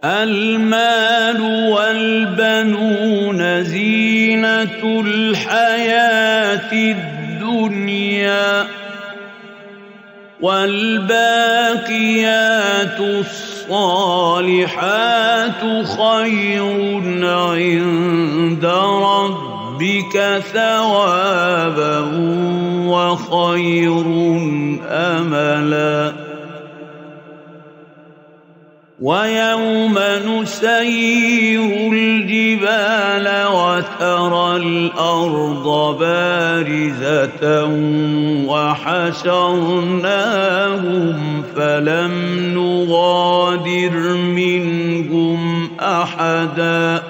المال والبنون زينة الحياة الدنيا والباقيات الصالحات خير عند ربك ثوابا وخير أملا ويوم نسير الجبال وترى الأرض بارزة وحشرناهم فلم نغادر منهم أحدا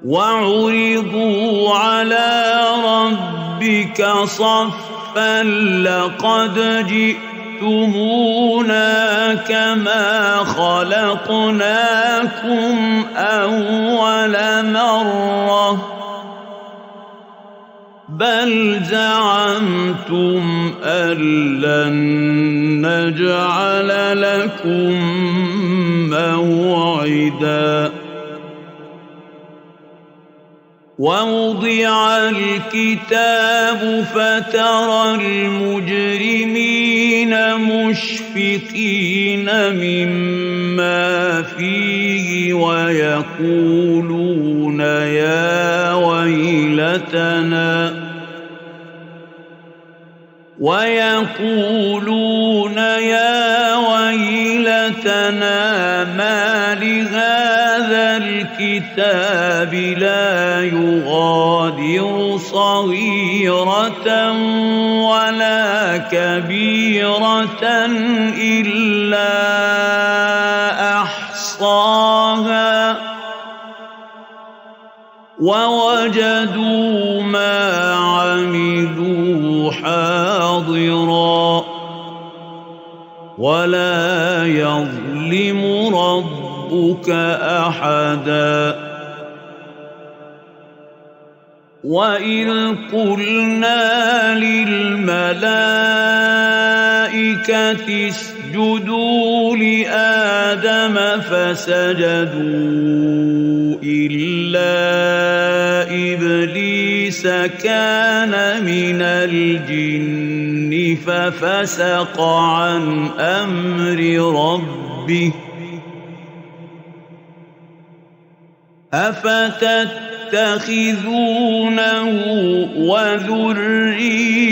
وعرضوا على ربك صفا لقد جئتمونا كما خلقناكم أول مرة بل زعمتم أن لن نجعل لكم موعدا ووضع الكتاب فترى المجرمين مشفقين مما فيه ويقولون يا ويلتنا ما لهذا الكتاب لا يغادر صغيرة ولا كبيرة إلا أحصاها ووجدوا ما عملوا حاضرا ولا يظلم ربك أحدا وإذ قلنا للملائكة اسجدوا لآدم فسجدوا إلا إبليس كان من الجن ففسق عن أمر ربه أفتتخذونه وذريته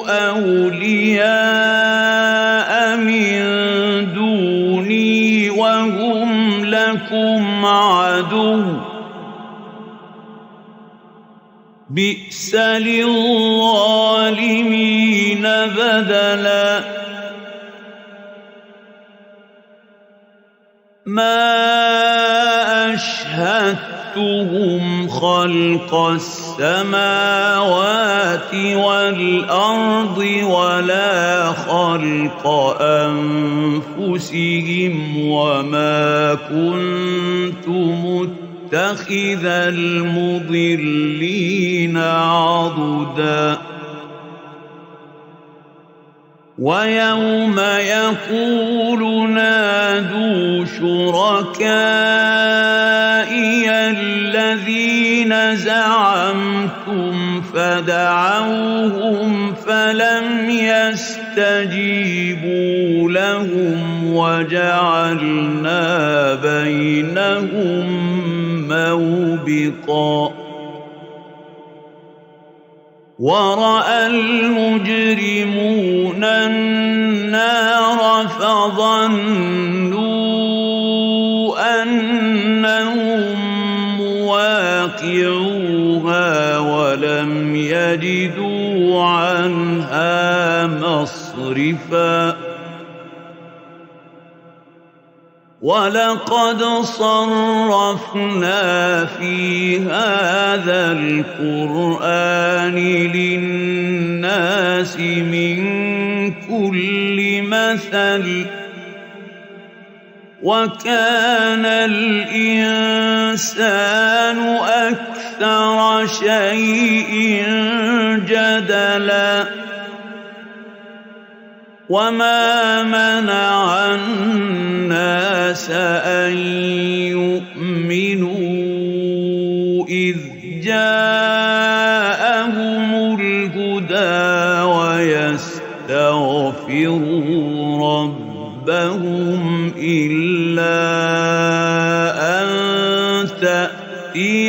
أولياء من دوني وهم لكم عدو بئس للظالمين بدلا ما أشهدتهم خلق السماوات والأرض ولا خلق أنفسهم وما كنت متخذ المضلين عضدا ويوم يقول نادوا شركائي الذين زعمتم فدعوهم فلم يستجيبوا لهم وجعلنا بينهم موبقا ورأى المجرمون النار فظنوا أنهم مواقعوها ولم يجدوا عنها مصرفا ولقد صرفنا في هذا القرآن للناس من كل مثل وكان الإنسان أكثر شيء جدلا وما منع الناس أن يؤمنوا إذ جاءهم الهدى ويستغفروا ربهم إلا أن تأتيهم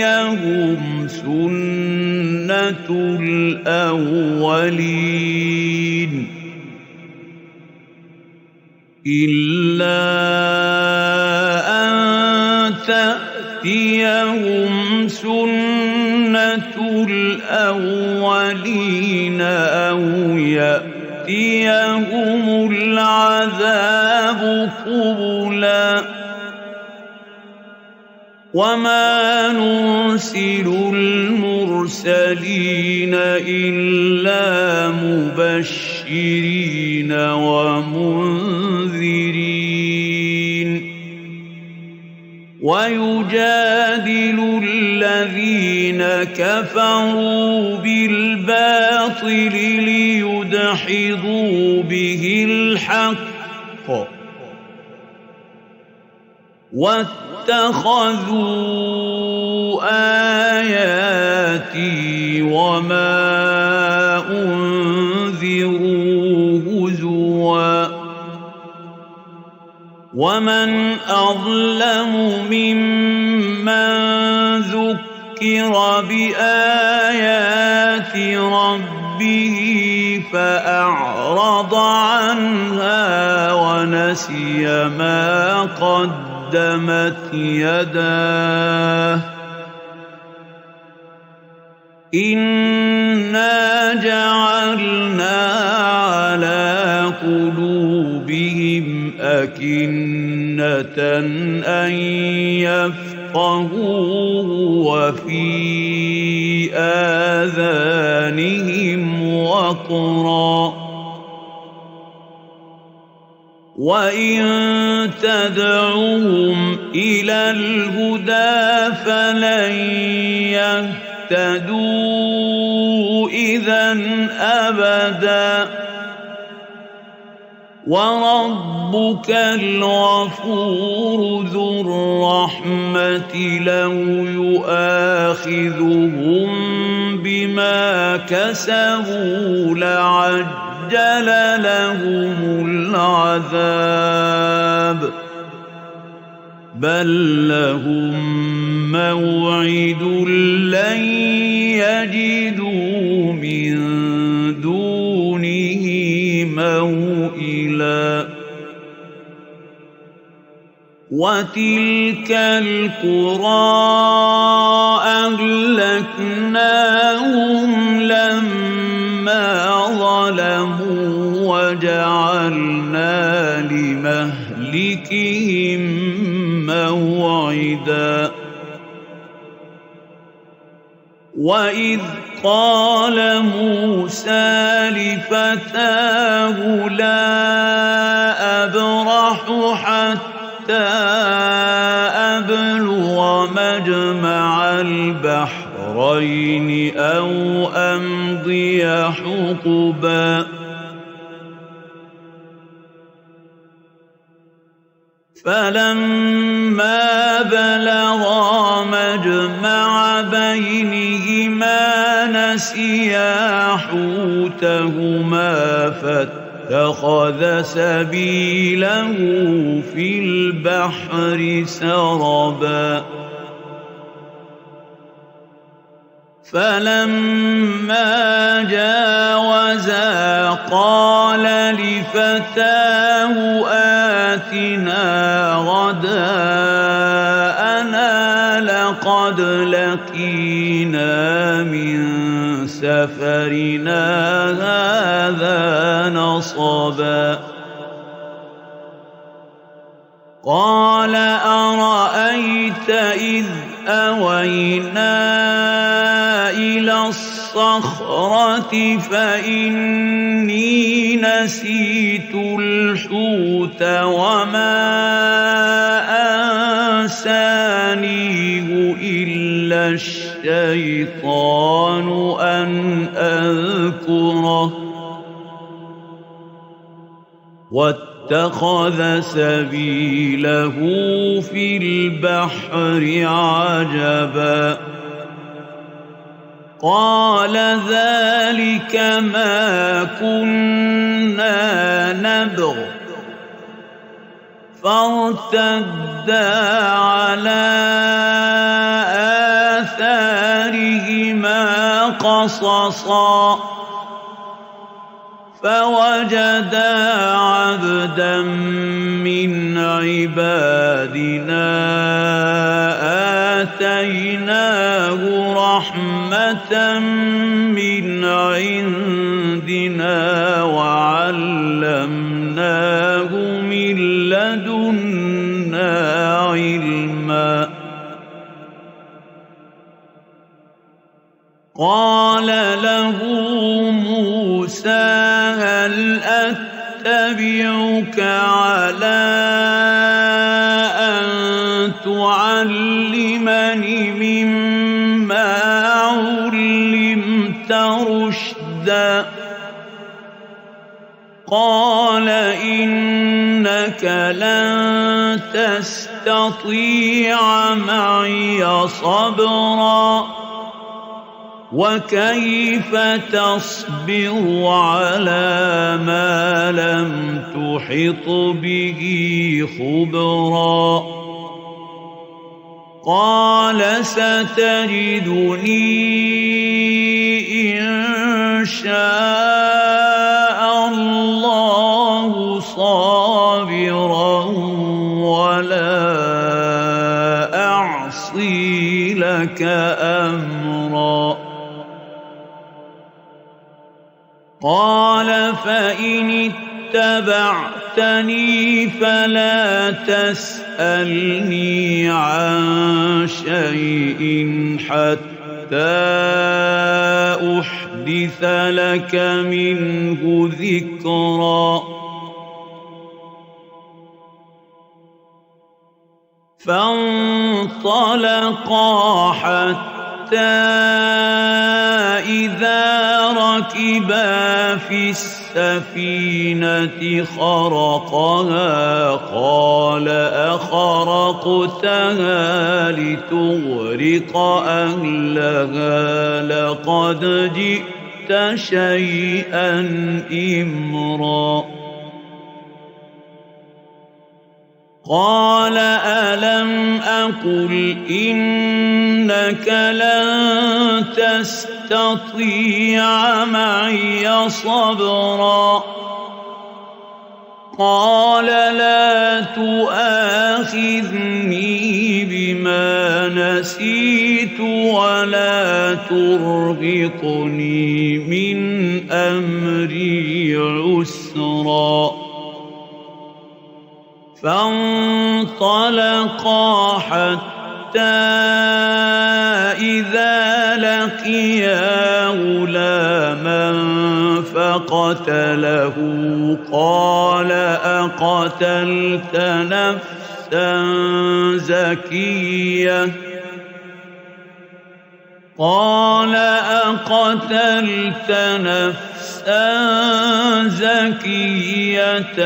سنة الأولين أو يأتيهم العذاب قبلا وما نرسل المرسلين إلا مبشرين ومنذرين ويجادل الذين كفروا بالباطل ليدحضوا به الحق واتخذوا آياتي وما أنذروا هزوا ومن أظلم ممن ذكر بآيات ربه فأعرض عنها ونسي ما قدمت يداه إنا جعلنا على قلوبهم أكنة أن يفقهوه وفي آذانهم وقرا وإن تدعوهم إلى الهدى فلن يهتدوا إذا أبدا وربك الغفور ذو الرحمة لو يؤاخذهم بما كسبوا لعجل لهم العذاب بل لهم موعد لن يجدوا من دونه موئلا وتلك القرى أهلكناهم لما ظلموا وجعلنا لمهلكهم موعدا وإذ قال موسى لفتاه لا أبرح حتى أبلغ مجمع البحرين أو أمضي حقبا فلما بلغا مجمع بينهما نسيا حوتهما فاتخذ سبيله في البحر سربا فلما جاوزا قال لفتاه آتنا غداءنا لقد لقينا من سفرنا هذا نصبا قال أرأيت إذ أوينا إلى الصخرة فإني نسيت الحوت وما أنسانيه إلا الشيطان أن أذكره واتخذ سبيله في البحر عجبا قال ذلك ما كنا نبغ فارتدا على آثارهما قصصا فوجدا عبدا من عبادنا آتيناه رحمة من عندنا وعلمناه من لدنا علما قال له موسى هل أتبعك على أن تعلمني مما علمت رشدا قال إنك لن تستطيع معي صبرا وكيف تصبر على ما لم تحط به خبرا قال ستجدني إن شاء الله صابرا ولا أعصي لك أمرا قال فإن اتبعتني فلا تسألني عن شيء حتى أحدث لك منه ذكرا فانطلقا حتى إذا ركبا في السفينة خرقها قال أخرقتها لتغرق أهلها لقد جئت شيئا إمرا قال ألم أقل إنك لن تستطيع معي صبرا قال لا تؤاخذني بما نسيت ولا ترهقني من أمري عسرا فانطلقا حتى إذا لقيا غلاما فقتله قال أقتلت نفسا زكية قال أقتلت نفسا زكية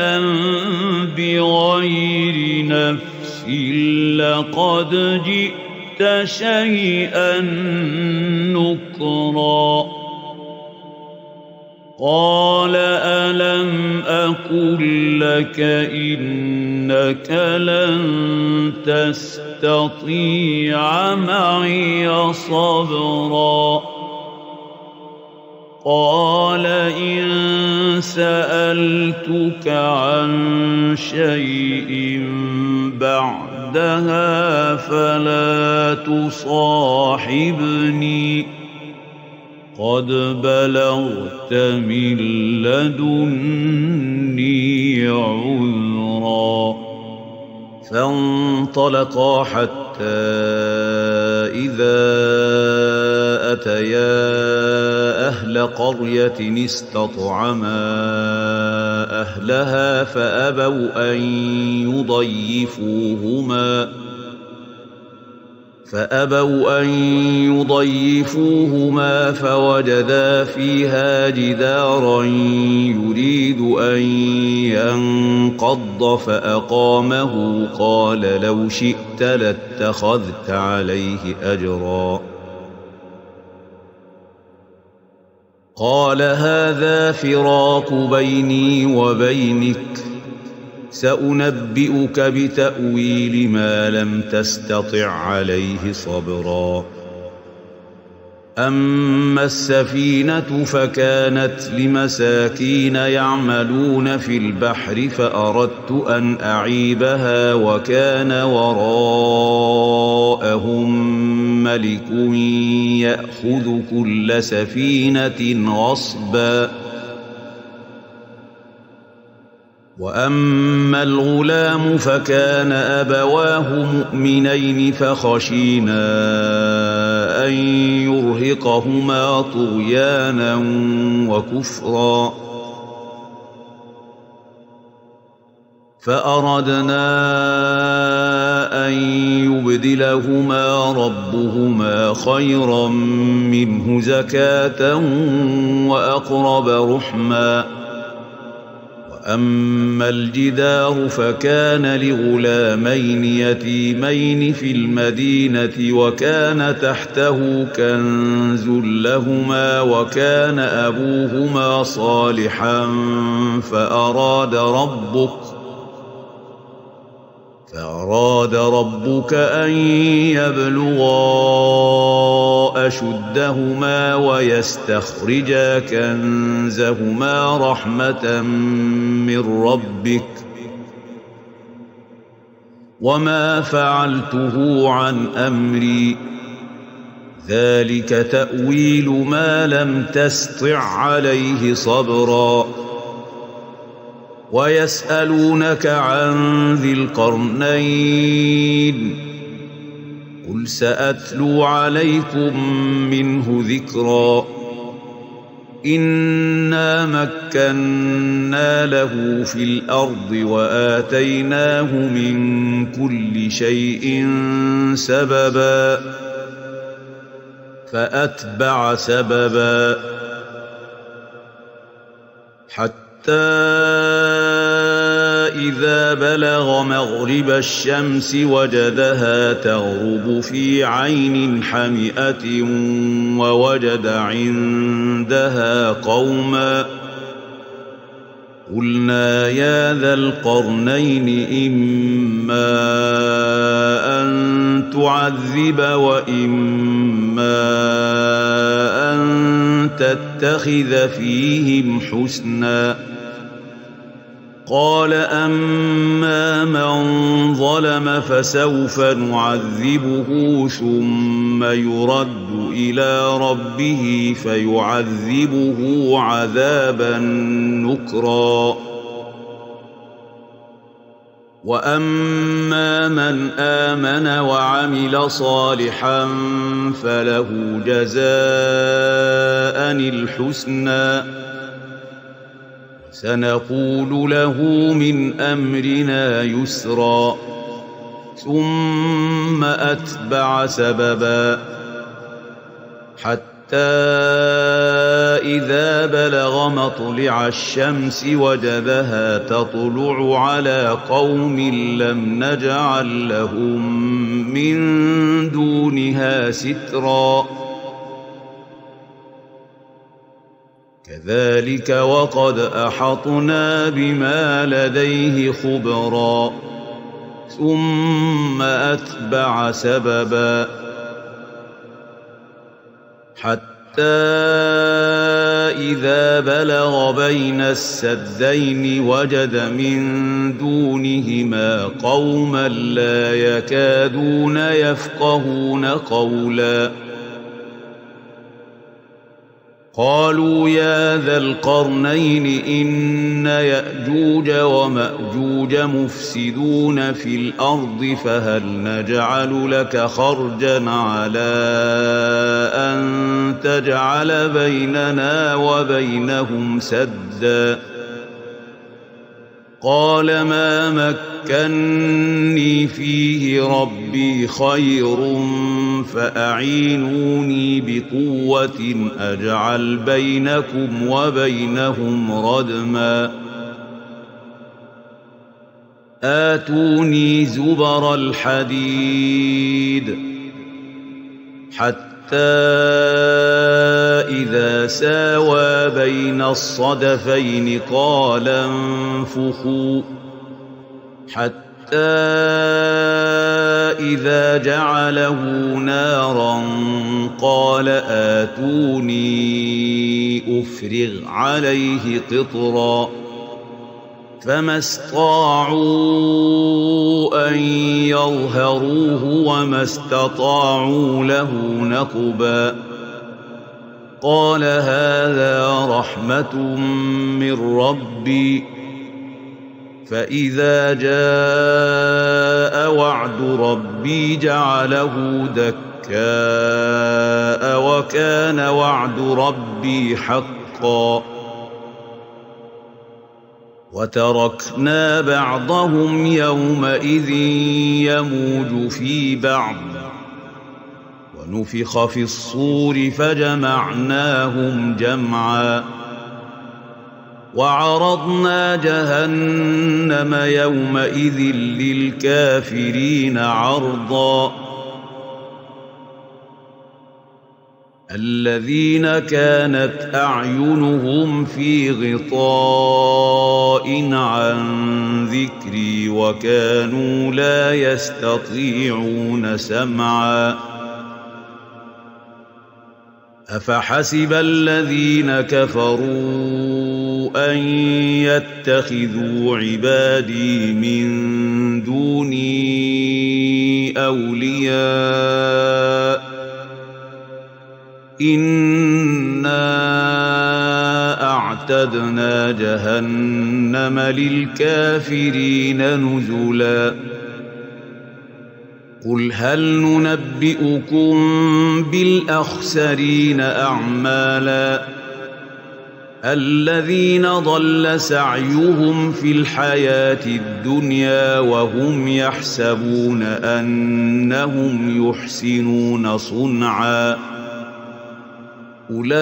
بغير نفس لقد جئت شيئا نكرا قال ألم أقل لك إنك لن تستطيع معي صبرا قال إن سألتك عن شيء بعدها فلا تصاحبني قد بلغت من لدني عذرا فانطلقا حتى إذا أتيا أهل قرية استطعما أهلها فأبوا أن يضيفوهما فوجدا فيها جدارا يريد أن ينقض فأقامه قال لو شئت لاتخذت عليه أجرا قال هذا فراق بيني وبينك سأنبئك بتأويل ما لم تستطع عليه صبرا أما السفينة فكانت لمساكين يعملون في البحر فأردت أن أعيبها وكان وراءهم ملك يأخذ كل سفينة غصبا وأما الغلام فكان أبواه مؤمنين فخشينا أن يرهقهما طغيانا وكفرا فأردنا أن يبدلهما ربهما خيرا منه زكاة وأقرب رحما وأما الجدار فكان لغلامين يتيمين في المدينة وكان تحته كنز لهما وكان أبوهما صالحا فأراد ربك أن يبلغا أشدهما ويستخرجا كنزهما رحمة من ربك وما فعلته عن أمري ذلك تأويل ما لم تسطع عليه صبرا ويسألونك عن ذي القرنين قل سأتلو عليكم منه ذكرا إنا مكنا له في الأرض وآتيناه من كل شيء سببا فأتبع سببا حتى إذا بلغ مغرب الشمس وجدها تغرب في عين حمئة ووجد عندها قوما قلنا يا ذا القرنين إما أن تعذب وإما أن تتخذ فيهم حسنا قال أما من ظلم فسوف نعذبه ثم يرد إلى ربه فيعذبه عذابا نكرا وأما من آمن وعمل صالحا فله جزاء الحسنى سنقول له من أمرنا يسرا ثم أتبع سببا حتى إذا بلغ مطلع الشمس وجدها تطلع على قوم لم نجعل لهم من دونها سترا كذلك وقد أحطنا بما لديه خبرا ثم أتبع سببا حتى إذا بلغ بين السدين وجد من دونهما قوما لا يكادون يفقهون قولا قالوا يا ذا القرنين إن يأجوج ومأجوج مفسدون في الأرض فهل نجعل لك خرجا على أن تجعل بيننا وبينهم سدا قال ما مكني فيه ربي خير فأعينوني بقوة أجعل بينكم وبينهم ردما آتوني زبر الحديد حتى إذا ساوى بين الصدفين قال انفخوا حتى إذا جعله نارا قال آتوني أفرغ عليه قطرا فما استطاعوا أن يظهروه وما استطاعوا له نقبا قال هذا رحمة من ربي فإذا جاء وعد ربي جعله دكاء وكان وعد ربي حقا وتركنا بعضهم يومئذ يموج في بعض ونفخ في الصور فجمعناهم جمعا وعرضنا جهنم يومئذ للكافرين عرضا الذين كانت أعينهم في غطاء عن ذكري وكانوا لا يستطيعون سمعا أفحسب الذين كفروا أن يتخذوا عبادي من دوني أولياء إنا أعتدنا جهنم للكافرين نزلا قل هل ننبئكم بالأخسرين أعمالا الذين ضل سعيهم في الحياة الدنيا وهم يحسبون أنهم يحسنون صنعا أولئك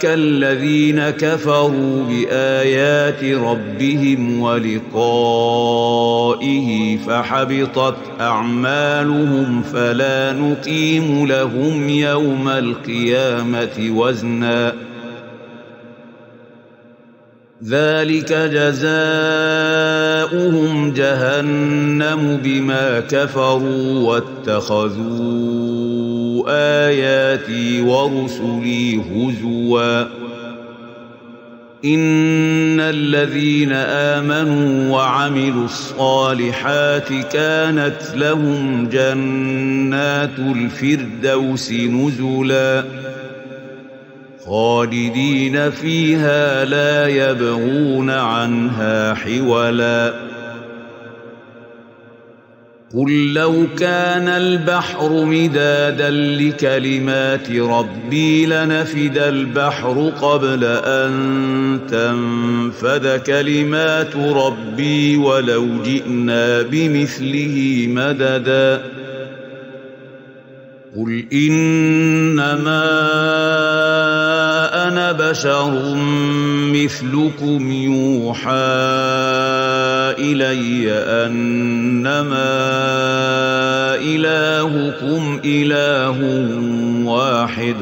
الذين كفروا بآيات ربهم ولقائه فحبطت أعمالهم فلا نقيم لهم يوم القيامة وزنا ذلك جزاؤهم جهنم بما كفروا واتخذوا آياتي ورسلي هزوا إن الذين آمنوا وعملوا الصالحات كانت لهم جنات الفردوس نزلا خالدين فيها لا يبغون عنها حولا قل لو كان البحر مدادا لكلمات ربي لنفد البحر قبل أن تنفد كلمات ربي ولو جئنا بمثله مددا قل إنما أنا بشر مثلكم يوحى إلي أنما إلهكم إله واحد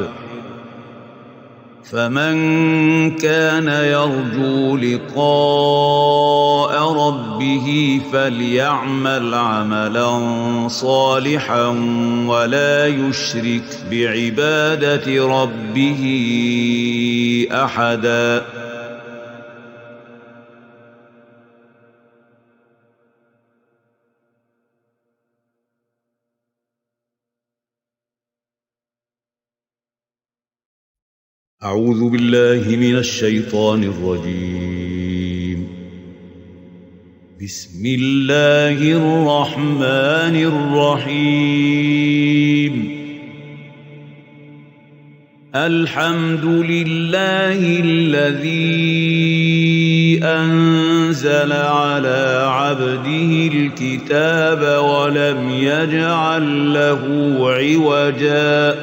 فمن كان يرجو لقاء ربه فليعمل عملا صالحا ولا يشرك بعبادة ربه أحدا أعوذ بالله من الشيطان الرجيم بسم الله الرحمن الرحيم الحمد لله الذي أنزل على عبده الكتاب ولم يجعل له عوجا